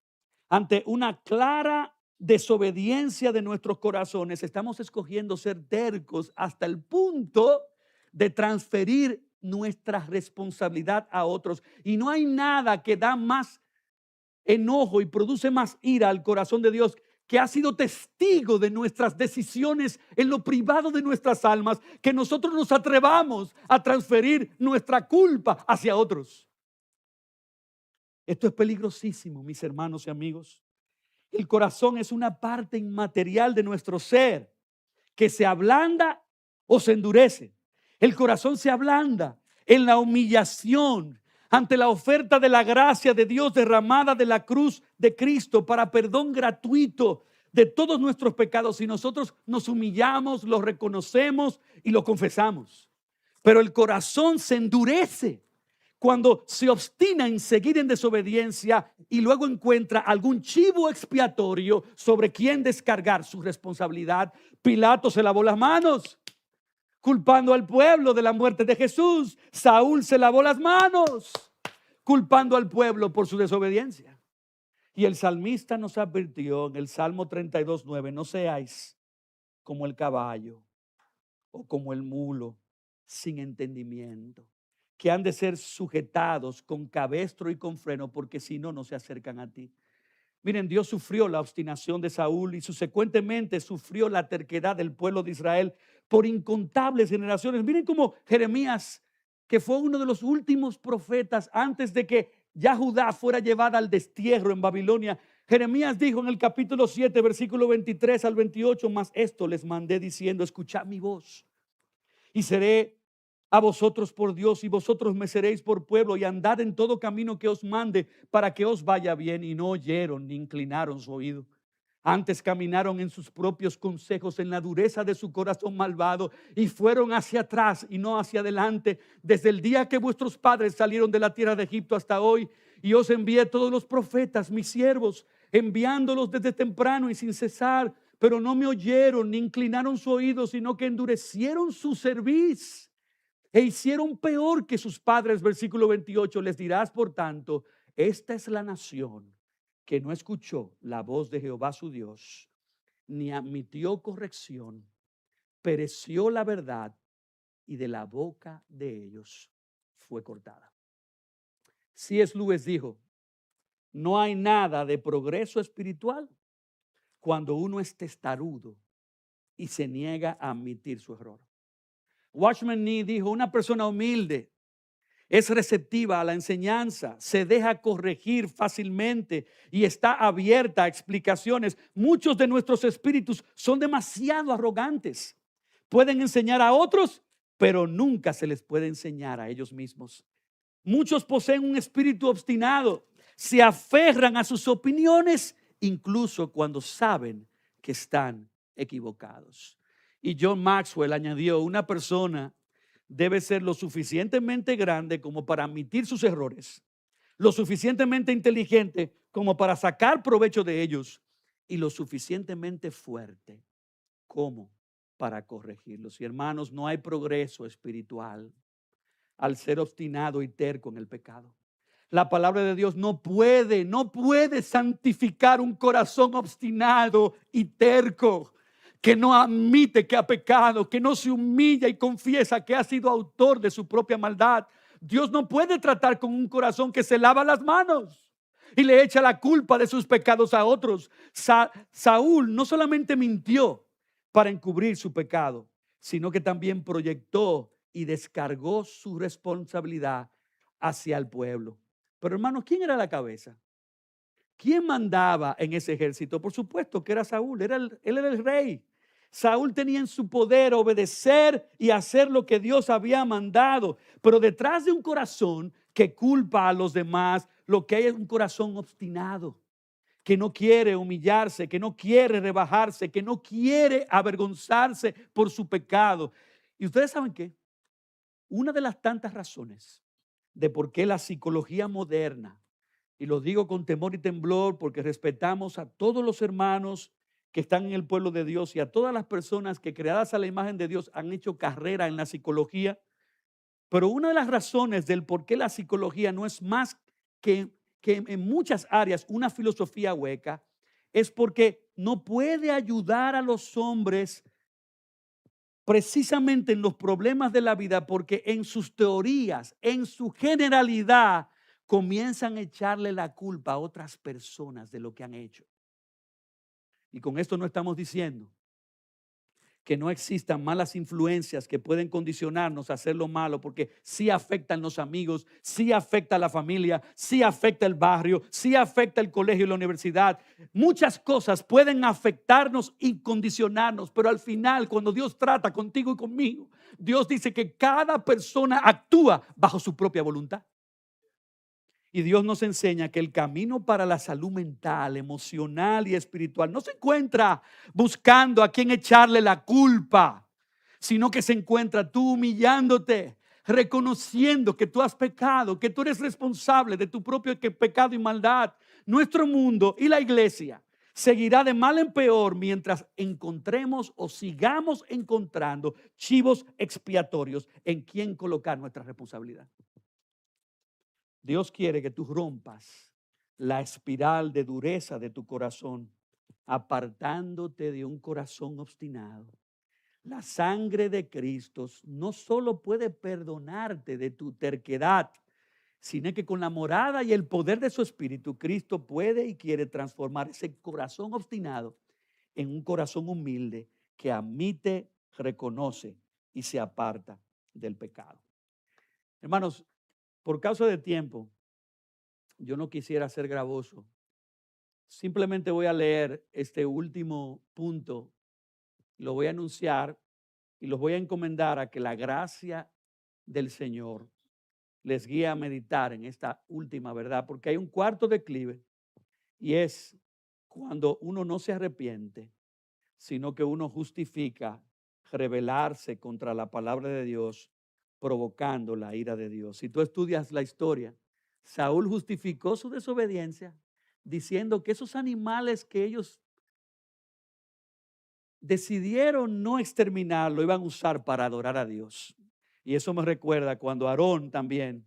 ante una clara desobediencia de nuestros corazones, estamos escogiendo ser tercos hasta el punto de transferir nuestra responsabilidad a otros. Y no hay nada que da más enojo y produce más ira al corazón de Dios, que ha sido testigo de nuestras decisiones en lo privado de nuestras almas, que nosotros nos atrevamos a transferir nuestra culpa hacia otros. Esto es peligrosísimo, mis hermanos y amigos. El corazón es una parte inmaterial de nuestro ser que se ablanda o se endurece. El corazón se ablanda en la humillación ante la oferta de la gracia de Dios derramada de la cruz de Cristo para perdón gratuito de todos nuestros pecados. Si nosotros nos humillamos, lo reconocemos y lo confesamos. Pero el corazón se endurece cuando se obstina en seguir en desobediencia y luego encuentra algún chivo expiatorio sobre quien descargar su responsabilidad. Pilato se lavó las manos culpando al pueblo de la muerte de Jesús. Saúl se lavó las manos culpando al pueblo por su desobediencia. Y el salmista nos advirtió en el Salmo 32:9, no seáis como el caballo o como el mulo sin entendimiento, que han de ser sujetados con cabestro y con freno, porque si no, no se acercan a ti. Miren, Dios sufrió la obstinación de Saúl y subsecuentemente sufrió la terquedad del pueblo de Israel por incontables generaciones. Miren cómo Jeremías, que fue uno de los últimos profetas antes de que ya Judá fuera llevada al destierro en Babilonia, Jeremías dijo en el capítulo 7, versículo 23 al 28, mas esto les mandé diciendo, escuchad mi voz y seré a vosotros por Dios y vosotros me seréis por pueblo y andad en todo camino que os mande para que os vaya bien. Y no oyeron ni inclinaron su oído. Antes caminaron en sus propios consejos, en la dureza de su corazón malvado y fueron hacia atrás y no hacia adelante. Desde el día que vuestros padres salieron de la tierra de Egipto hasta hoy, y os envié todos los profetas, mis siervos, enviándolos desde temprano y sin cesar, pero no me oyeron ni inclinaron su oído, sino que endurecieron su cerviz e hicieron peor que sus padres. Versículo 28, les dirás por tanto, esta es la nación que no escuchó la voz de Jehová su Dios, ni admitió corrección, pereció la verdad y de la boca de ellos fue cortada. C.S. Lewis dijo, no hay nada de progreso espiritual cuando uno es testarudo y se niega a admitir su error. Watchman Nee dijo, una persona humilde es receptiva a la enseñanza, se deja corregir fácilmente y está abierta a explicaciones. Muchos de nuestros espíritus son demasiado arrogantes. Pueden enseñar a otros, pero nunca se les puede enseñar a ellos mismos. Muchos poseen un espíritu obstinado, se aferran a sus opiniones, incluso cuando saben que están equivocados. Y John Maxwell añadió, una persona debe ser lo suficientemente grande como para admitir sus errores, lo suficientemente inteligente como para sacar provecho de ellos y lo suficientemente fuerte como para corregirlos. Y hermanos, no hay progreso espiritual al ser obstinado y terco en el pecado. La palabra de Dios no puede santificar un corazón obstinado y terco, que no admite que ha pecado, que no se humilla y confiesa que ha sido autor de su propia maldad. Dios no puede tratar con un corazón que se lava las manos y le echa la culpa de sus pecados a otros. Saúl no solamente mintió para encubrir su pecado, sino que también proyectó y descargó su responsabilidad hacia el pueblo. Pero hermanos, ¿quién era la cabeza? ¿Quién mandaba en ese ejército? Por supuesto que era Saúl, él era el rey. Saúl tenía en su poder obedecer y hacer lo que Dios había mandado, pero detrás de un corazón que culpa a los demás. Lo que hay es un corazón obstinado, que no quiere humillarse, que no quiere rebajarse, que no quiere avergonzarse por su pecado. Y ustedes saben qué, una de las tantas razones de por qué la psicología moderna, y lo digo con temor y temblor porque respetamos a todos los hermanos que están en el pueblo de Dios y a todas las personas que, creadas a la imagen de Dios, han hecho carrera en la psicología, pero una de las razones del por qué la psicología no es más que en muchas áreas una filosofía hueca, es porque no puede ayudar a los hombres precisamente en los problemas de la vida, porque en sus teorías, en su generalidad, comienzan a echarle la culpa a otras personas de lo que han hecho. Y con esto no estamos diciendo que no existan malas influencias que pueden condicionarnos a hacer lo malo, porque sí afectan los amigos, sí afecta a la familia, sí afecta el barrio, sí afecta el colegio y la universidad. Muchas cosas pueden afectarnos y condicionarnos, pero al final, cuando Dios trata contigo y conmigo, Dios dice que cada persona actúa bajo su propia voluntad. Y Dios nos enseña que el camino para la salud mental, emocional y espiritual no se encuentra buscando a quién echarle la culpa, sino que se encuentra tú humillándote, reconociendo que tú has pecado, que tú eres responsable de tu propio pecado y maldad. Nuestro mundo y la iglesia seguirá de mal en peor mientras encontremos o sigamos encontrando chivos expiatorios en quien colocar nuestra responsabilidad. Dios quiere que tú rompas la espiral de dureza de tu corazón, apartándote de un corazón obstinado. La sangre de Cristo no solo puede perdonarte de tu terquedad, sino que con la morada y el poder de su Espíritu, Cristo puede y quiere transformar ese corazón obstinado en un corazón humilde que admite, reconoce y se aparta del pecado. Hermanos, por causa de tiempo, yo no quisiera ser gravoso. Simplemente voy a leer este último punto, lo voy a anunciar y los voy a encomendar a que la gracia del Señor les guíe a meditar en esta última verdad, porque hay un cuarto declive y es cuando uno no se arrepiente, sino que uno justifica rebelarse contra la palabra de Dios, provocando la ira de Dios. Si tú estudias la historia, Saúl justificó su desobediencia diciendo que esos animales que ellos decidieron no exterminar lo iban a usar para adorar a Dios. Y eso me recuerda cuando Aarón también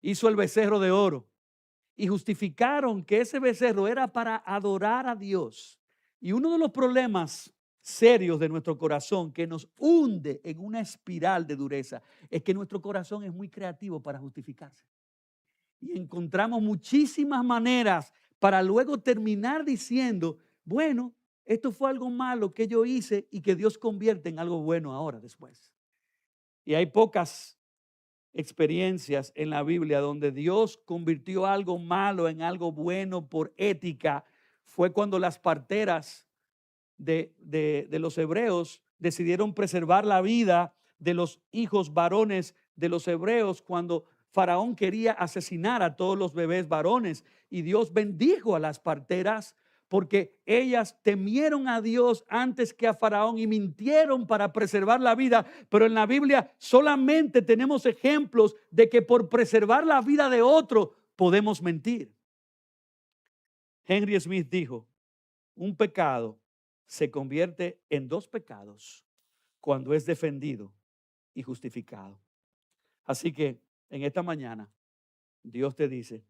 hizo el becerro de oro y justificaron que ese becerro era para adorar a Dios. Y uno de los problemas serios de nuestro corazón que nos hunde en una espiral de dureza es que nuestro corazón es muy creativo para justificarse. Y encontramos muchísimas maneras para luego terminar diciendo, bueno, esto fue algo malo que yo hice y que Dios convierte en algo bueno ahora después. Y hay pocas experiencias en la Biblia donde Dios convirtió algo malo en algo bueno por ética. Fue cuando las parteras de los hebreos decidieron preservar la vida de los hijos varones de los hebreos cuando Faraón quería asesinar a todos los bebés varones, y Dios bendijo a las parteras porque ellas temieron a Dios antes que a Faraón y mintieron para preservar la vida. Pero en la Biblia solamente tenemos ejemplos de que por preservar la vida de otro podemos mentir. Henry Smith dijo, un pecado se convierte en dos pecados cuando es defendido y justificado. Así que en esta mañana Dios te dice,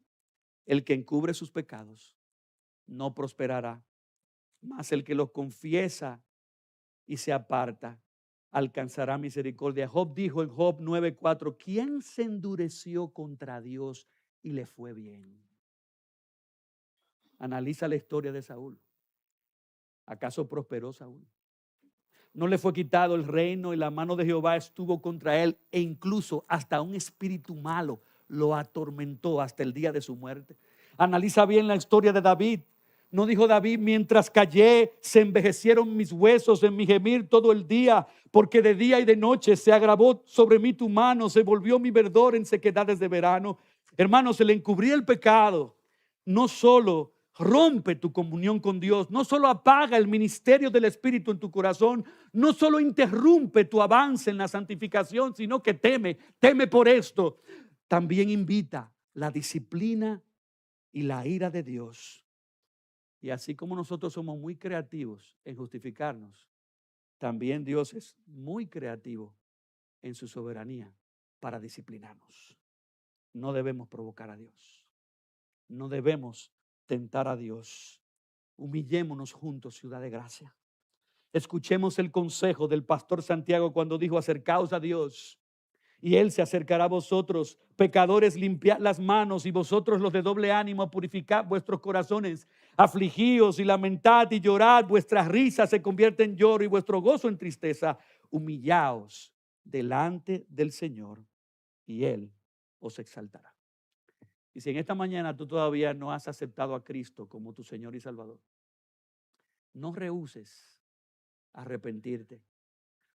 el que encubre sus pecados no prosperará, mas el que los confiesa y se aparta alcanzará misericordia. Job dijo en Job 9:4, ¿quién se endureció contra Dios y le fue bien? Analiza la historia de Saúl. ¿Acaso prosperó Saúl? No le fue quitado el reino y la mano de Jehová estuvo contra él, e incluso hasta un espíritu malo lo atormentó hasta el día de su muerte. Analiza bien la historia de David. ¿No dijo David? Mientras callé, se envejecieron mis huesos en mi gemir todo el día, porque de día y de noche se agravó sobre mí tu mano, se volvió mi verdor en sequedades de verano. Hermanos, el encubrir el pecado no solo rompe tu comunión con Dios, no solo apaga el ministerio del Espíritu en tu corazón, no solo interrumpe tu avance en la santificación, sino que teme por esto. También invita la disciplina y la ira de Dios. Y así como nosotros somos muy creativos en justificarnos, también Dios es muy creativo en su soberanía para disciplinarnos. No debemos provocar a Dios. No debemos tentar a Dios. Humillémonos juntos, ciudad de gracia. Escuchemos el consejo del pastor Santiago cuando dijo: acercaos a Dios y Él se acercará a vosotros. Pecadores, limpiad las manos, y vosotros los de doble ánimo, purificad vuestros corazones. Afligíos y lamentad y llorad, vuestras risas se convierten en lloro y vuestro gozo en tristeza. Humillaos delante del Señor y Él os exaltará. Y si en esta mañana tú todavía no has aceptado a Cristo como tu Señor y Salvador, no rehuses arrepentirte.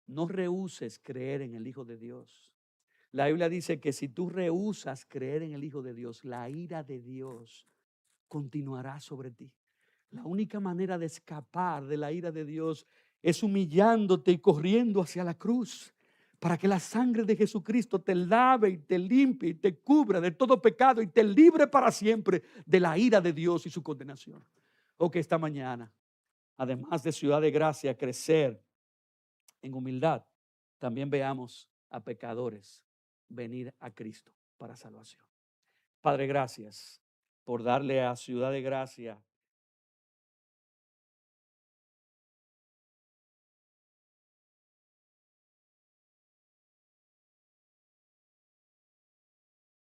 No rehuses creer en el Hijo de Dios. La Biblia dice que si tú rehusas creer en el Hijo de Dios, la ira de Dios continuará sobre ti. La única manera de escapar de la ira de Dios es humillándote y corriendo hacia la cruz, para que la sangre de Jesucristo te lave y te limpie y te cubra de todo pecado y te libre para siempre de la ira de Dios y su condenación. O que esta mañana, además de Ciudad de Gracia, crecer en humildad, también veamos a pecadores venir a Cristo para salvación. Padre, gracias por darle a Ciudad de Gracia